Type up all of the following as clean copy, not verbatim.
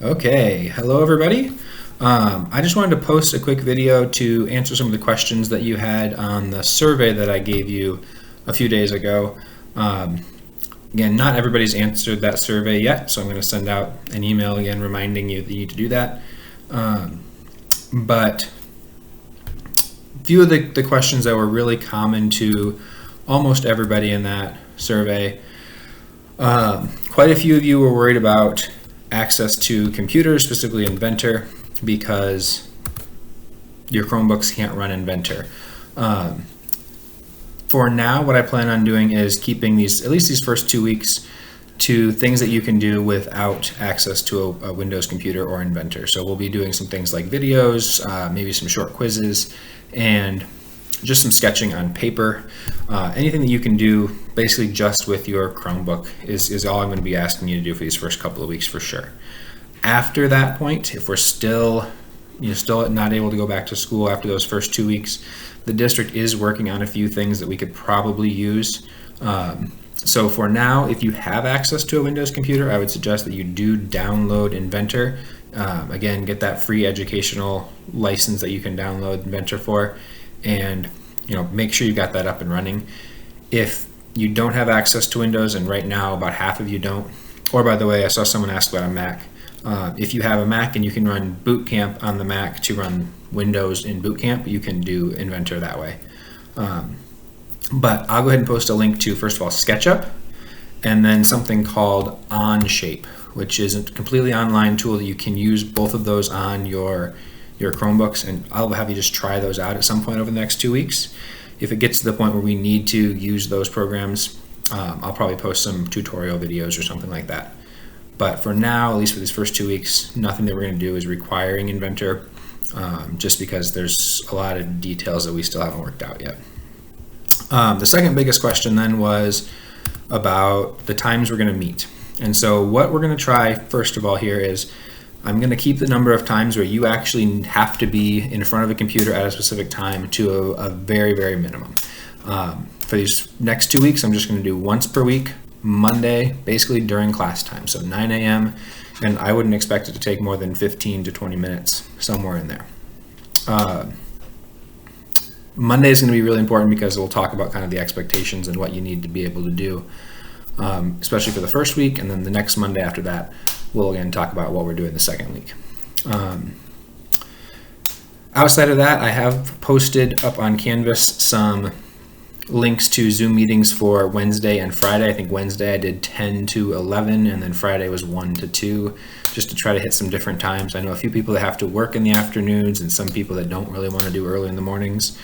Okay, hello everybody. I just wanted to post a quick video to answer some of the questions that you had on the survey that I gave you a few days ago. Again, not everybody's answered that survey yet, so I'm going to send out an email again reminding you that you need to do that. But a few of the questions that were really common to almost everybody in that survey, quite a few of you were worried about access to computers, specifically Inventor, because your Chromebooks can't run Inventor. For now, what I plan on doing is keeping at least these first 2 weeks, to things that you can do without access to a Windows computer or Inventor. So we'll be doing some things like videos, maybe some short quizzes, and just some sketching on paper. Anything that you can do basically just with your Chromebook is all I'm going to be asking you to do for these first couple of weeks for sure. After that point, if we're still not able to go back to school after those first 2 weeks, the district is working on a few things that we could probably use. So for now, if you have access to a Windows computer, I would suggest that you do download Inventor. Again, get that free educational license that you can download Inventor for, and make sure you got that up and running. If you don't have access to Windows, and right now about half of you don't, or by the way, I saw someone ask about a Mac. If you have a Mac and you can run Boot Camp on the Mac to run Windows in Boot Camp, you can do Inventor that way. But I'll go ahead and post a link to, first of all, SketchUp, and then something called OnShape, which is a completely online tool that you can use both of those on your Chromebooks, and I'll have you just try those out at some point over the next 2 weeks. If it gets to the point where we need to use those programs, I'll probably post some tutorial videos or something like that. But for now, at least for these first 2 weeks, nothing that we're going to do is requiring Inventor, just because there's a lot of details that we still haven't worked out yet. The second biggest question then was about the times we're going to meet. And so what we're going to try, first of all, here is I'm going to keep the number of times where you actually have to be in front of a computer at a specific time to a very, very minimum. For these next 2 weeks, I'm just going to do once per week, Monday, basically during class time, so 9 a.m., and I wouldn't expect it to take more than 15 to 20 minutes, somewhere in there. Monday is going to be really important because we'll talk about kind of the expectations and what you need to be able to do, especially for the first week, and then the next Monday after that, we'll again talk about what we're doing the second week. Outside of that, I have posted up on Canvas some links to Zoom meetings for Wednesday and Friday. I think Wednesday I did 10 to 11, and then Friday was 1 to 2, just to try to hit some different times. I know a few people that have to work in the afternoons and some people that don't really want to do early in the mornings.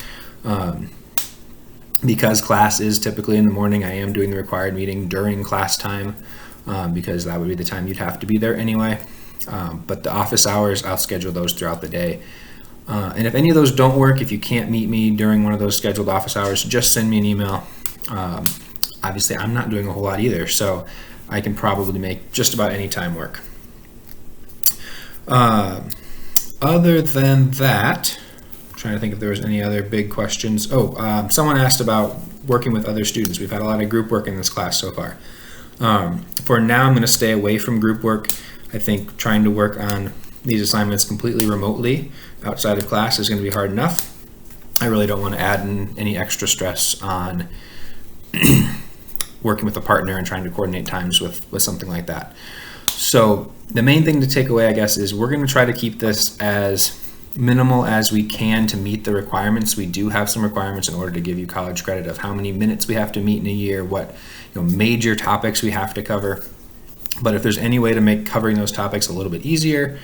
Because class is typically in the morning, I am doing the required meeting during class time, because that would be the time you'd have to be there anyway. But the office hours, I'll schedule those throughout the day. And if any of those don't work, if you can't meet me during one of those scheduled office hours, just send me an email. Obviously, I'm not doing a whole lot either, so I can probably make just about any time work. Other than that, I'm trying to think if there was any other big questions. Someone asked about working with other students. We've had a lot of group work in this class so far. For now, I'm going to stay away from group work. I think trying to work on these assignments completely remotely outside of class is going to be hard enough. I really don't want to add in any extra stress on working with a partner and trying to coordinate times with something like that. So the main thing to take away, I guess, is we're going to try to keep this as minimal as we can to meet the requirements. We do have some requirements in order to give you college credit of how many minutes we have to meet in a year, what major topics we have to cover. But if there's any way to make covering those topics a little bit easier,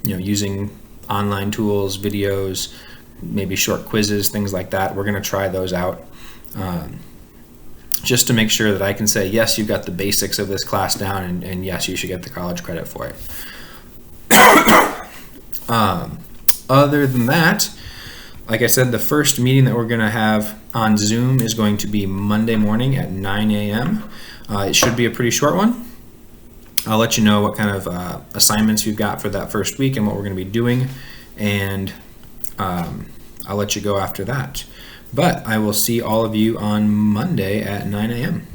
using online tools, videos, maybe short quizzes, things like that, we're going to try those out, just to make sure that I can say, yes, you've got the basics of this class down, and yes, you should get the college credit for it. Other than that, like I said, the first meeting that we're going to have on Zoom is going to be Monday morning at 9 a.m. It should be a pretty short one. I'll let you know what kind of assignments we've got for that first week and what we're going to be doing, and I'll let you go after that. But I will see all of you on Monday at 9 a.m.